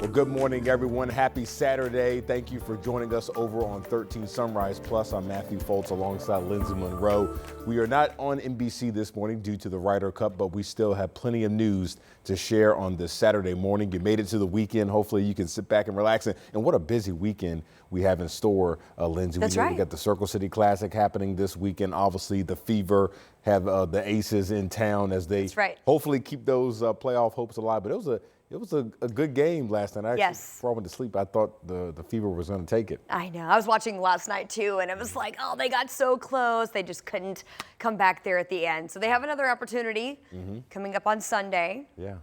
Well, good morning, everyone. Happy Saturday. Thank you for joining us over on 13 Sunrise Plus. I'm Matthew Foltz alongside Lindsay Monroe. We are not on NBC this morning due to the Ryder Cup, but we still have plenty of news to share on this Saturday morning. You made it to the weekend. Hopefully you can sit back and relax. And what a busy weekend we have in store, Lindsay. That's We right. got the Circle City Classic happening this weekend. Obviously, the Fever have the Aces in town as they hopefully keep those playoff hopes alive. But it was a good game last night. Actually, before I went to sleep, I thought the Fever was going to take it. I know. I was watching last night, too, and it was like, oh, they got so close. They just couldn't come back there at the end. So they have another opportunity coming up on Sunday. Yeah.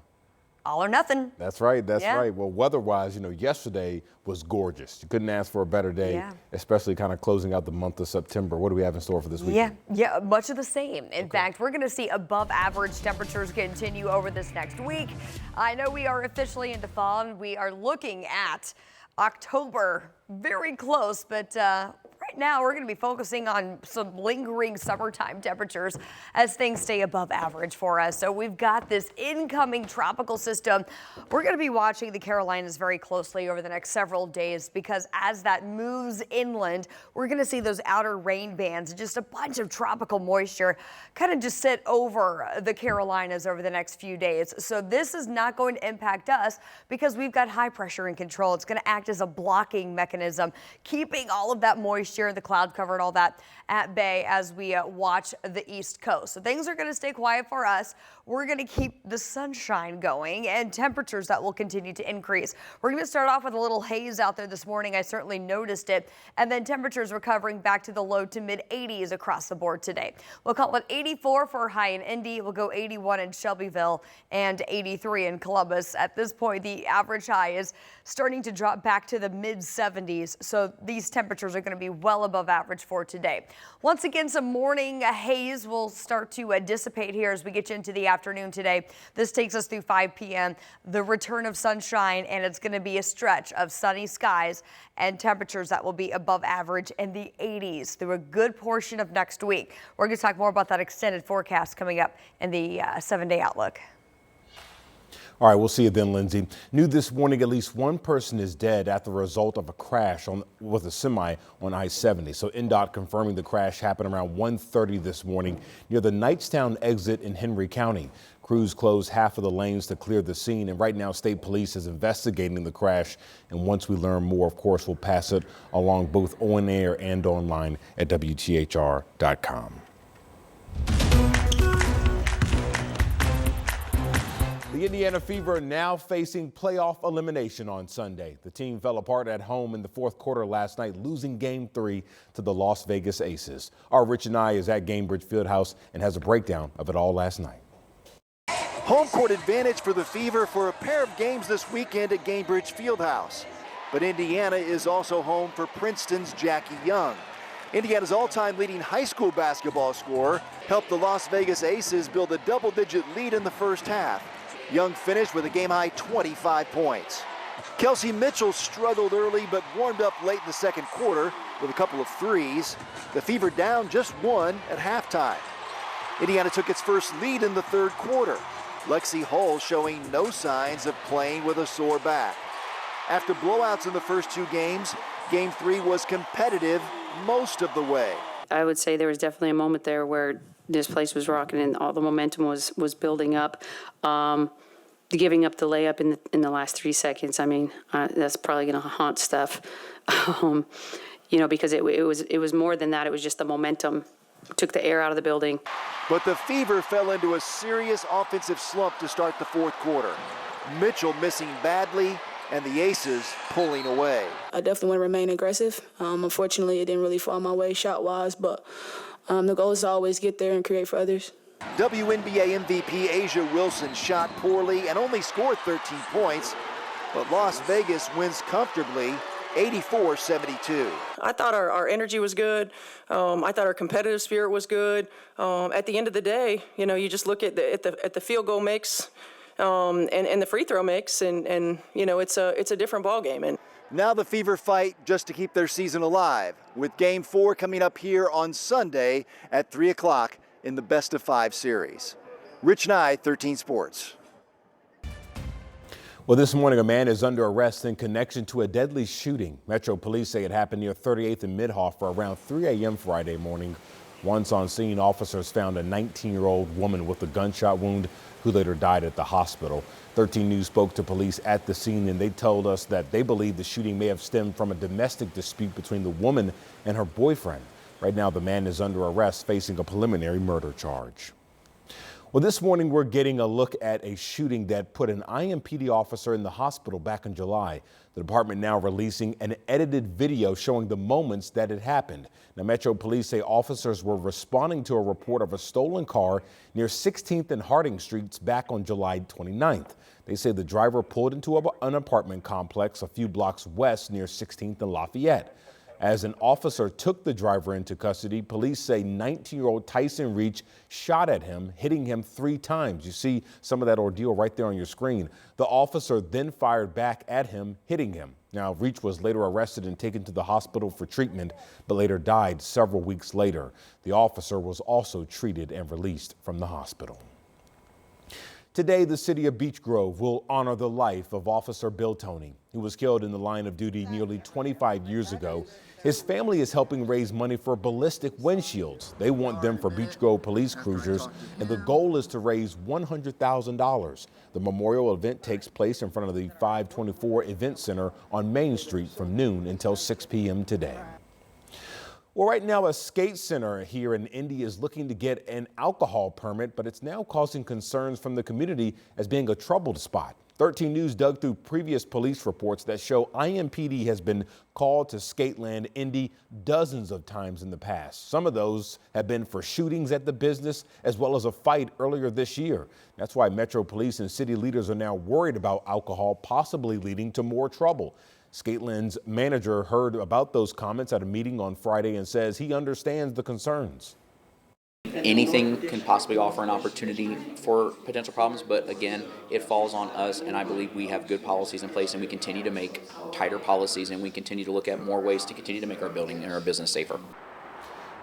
All or nothing. That's right. That's right. Well, weather-wise, yesterday was gorgeous. You couldn't ask for a better day, especially kind of closing out the month of September. What do we have in store for this weekend? Yeah, much of the same. In fact, we're going to see above average temperatures continue over this next week. I know we are officially into fall, and we are looking at October. Very close, but right now we're going to be focusing on some lingering summertime temperatures as things stay above average for us. So we've got this incoming tropical system. We're going to be watching the Carolinas very closely over the next several days because as that moves inland, we're going to see those outer rain bands, just a bunch of tropical moisture kind of just sit over the Carolinas over the next few days. So this is not going to impact us because we've got high pressure in control. It's going to act as a blocking mechanism, keeping all of that moisture, the cloud cover and all that at bay as we watch the East Coast. So things are going to stay quiet for us. We're going to keep the sunshine going and temperatures that will continue to increase. We're going to start off with a little haze out there this morning. I certainly noticed it. And then temperatures recovering back to the low to mid 80s across the board today. We'll call it 84 for high in Indy. We'll go 81 in Shelbyville and 83 in Columbus. At this point, the average high is starting to drop back to the mid 70s. So these temperatures are going to be well above average for today. Once again, some morning haze will start to dissipate here as we get you into the afternoon today. This takes us through 5 p.m. The return of sunshine, and it's going to be a stretch of sunny skies and temperatures that will be above average in the 80s through a good portion of next week. We're going to talk more about that extended forecast coming up in the 7-day outlook. All right, we'll see you then, Lindsay. New this morning, at least one person is dead after the result of a crash with a semi on I-70. So NDOT confirming the crash happened around 1:30 this morning near the Knightstown exit in Henry County. Crews closed half of the lanes to clear the scene, and right now state police is investigating the crash. And once we learn more, of course, we'll pass it along both on air and online at WTHR.com. The Indiana Fever now facing playoff elimination on Sunday. The team fell apart at home in the fourth quarter last night, losing Game 3 to the Las Vegas Aces. Our Rich and I is at Gainbridge Fieldhouse and has a breakdown of it all last night. Home court advantage for the Fever for a pair of games this weekend at Gainbridge Fieldhouse. But Indiana is also home for Princeton's Jackie Young. Indiana's all-time leading high school basketball scorer helped the Las Vegas Aces build a double-digit lead in the first half. Young finished with a game-high 25 points. Kelsey Mitchell struggled early but warmed up late in the second quarter with a couple of threes. The Fever down just one at halftime. Indiana took its first lead in the third quarter. Lexi Hull showing no signs of playing with a sore back. After blowouts in the first two games, Game 3 was competitive most of the way. I would say there was definitely a moment there where this place was rocking and all the momentum was building up. Giving up the layup in the last 3 seconds, I mean, that's probably going to haunt stuff, because it was more than that. It was just the momentum took the air out of the building. But the Fever fell into a serious offensive slump to start the fourth quarter. Mitchell missing badly and the Aces pulling away. I definitely want to remain aggressive. Unfortunately, it didn't really fall my way shot-wise, but the goal is to always get there and create for others. WNBA MVP Asia Wilson shot poorly and only scored 13 points, but Las Vegas wins comfortably, 84-72. I thought our energy was good. I thought our competitive spirit was good. At the end of the day, you just look at the field goal mix and the free throw mix, and it's a different ball game. And now the Fever fight just to keep their season alive, with Game 4 coming up here on Sunday at 3 o'clock in the best-of-5 series. Rich Nye, 13 Sports. Well, this morning, a man is under arrest in connection to a deadly shooting. Metro Police say it happened near 38th and Midhofer around 3 a.m. Friday morning. Once on scene, officers found a 19-year-old woman with a gunshot wound who later died at the hospital. 13 News spoke to police at the scene, and they told us that they believe the shooting may have stemmed from a domestic dispute between the woman and her boyfriend. Right now, the man is under arrest facing a preliminary murder charge. Well, this morning we're getting a look at a shooting that put an IMPD officer in the hospital back in July. The department now releasing an edited video showing the moments that it happened. Now, Metro Police say officers were responding to a report of a stolen car near 16th and Harding Streets back on July 29th. They say the driver pulled into an apartment complex a few blocks west near 16th and Lafayette. As an officer took the driver into custody, police say 19-year-old Tyson Reach shot at him, hitting him 3 times. You see some of that ordeal right there on your screen. The officer then fired back at him, hitting him. Now, Reach was later arrested and taken to the hospital for treatment, but later died several weeks later. The officer was also treated and released from the hospital. Today, the city of Beech Grove will honor the life of Officer Bill Toney, who was killed in the line of duty nearly 25 years ago. His family is helping raise money for ballistic windshields. They want them for Beech Grove police cruisers, and the goal is to raise $100,000. The memorial event takes place in front of the 524 Event Center on Main Street from noon until 6 p.m. today. Well, right now, a skate center here in Indy is looking to get an alcohol permit, but it's now causing concerns from the community as being a troubled spot. 13 News dug through previous police reports that show IMPD has been called to Skateland Indy dozens of times in the past. Some of those have been for shootings at the business as well as a fight earlier this year. That's why Metro Police and city leaders are now worried about alcohol possibly leading to more trouble. Skateland's manager heard about those comments at a meeting on Friday and says he understands the concerns. Anything can possibly offer an opportunity for potential problems, but again, it falls on us, and I believe we have good policies in place, and we continue to make tighter policies, and we continue to look at more ways to continue to make our building and our business safer.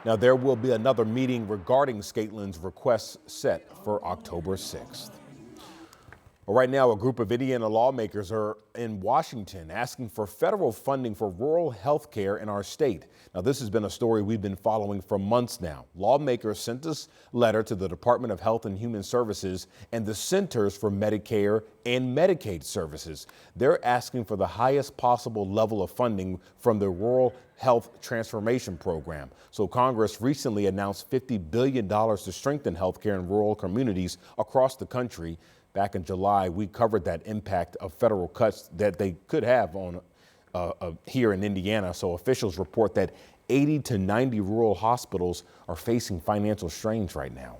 Now, there will be another meeting regarding Skateland's requests set for October 6th. Well, right now, a group of Indiana lawmakers are in Washington asking for federal funding for rural health care in our state. Now, this has been a story we've been following for months now. Lawmakers sent this letter to the Department of Health and Human Services and the Centers for Medicare and Medicaid Services. They're asking for the highest possible level of funding from the Rural Health Transformation Program. So Congress recently announced $50 billion to strengthen health care in rural communities across the country. Back in July, we covered that impact of federal cuts that they could have on here in Indiana. So officials report that 80 to 90 rural hospitals are facing financial strains right now.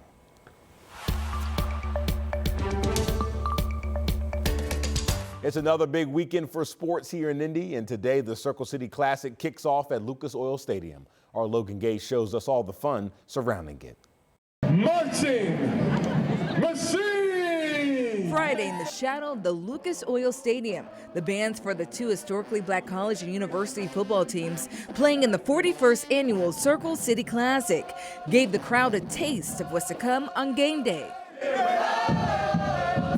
It's another big weekend for sports here in Indy, and today the Circle City Classic kicks off at Lucas Oil Stadium. Our Logan Gay shows us all the fun surrounding it. Marching machine! Friday in the shadow of the Lucas Oil Stadium, the bands for the 2 historically black college and university football teams playing in the 41st annual Circle City Classic gave the crowd a taste of what's to come on game day.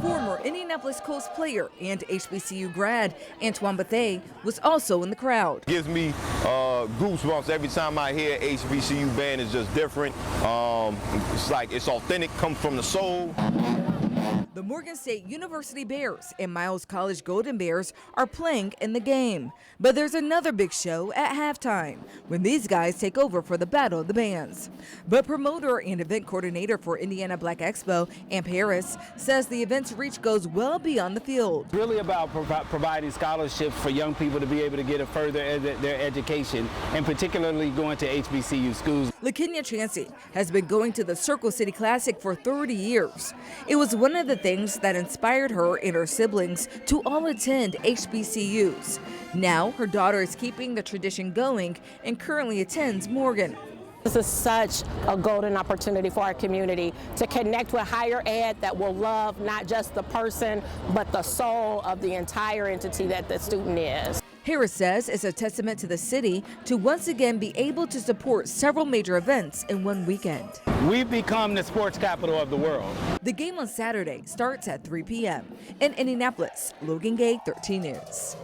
Former Indianapolis Colts player and HBCU grad Antoine Bethea was also in the crowd. Gives me goosebumps every time I hear HBCU band. Is just different. It's like it's authentic, comes from the soul. The Morgan State University Bears and Miles College Golden Bears are playing in the game. But there's another big show at halftime when these guys take over for the Battle of the Bands. But promoter and event coordinator for Indiana Black Expo, Amp Harris, says the event's reach goes well beyond the field. It's really about providing scholarships for young people to be able to get a further their education, and particularly going to HBCU schools. LaKenya Chansey has been going to the Circle City Classic for 30 years. It was one of the things that inspired her and her siblings to all attend HBCUs. Now her daughter is keeping the tradition going and currently attends Morgan. This is such a golden opportunity for our community to connect with higher ed that will love not just the person, but the soul of the entire entity that the student is. Harris says it's a testament to the city to once again be able to support several major events in one weekend. We've become the sports capital of the world. The game on Saturday starts at 3 p.m. In Indianapolis, Logan Gay, 13 News.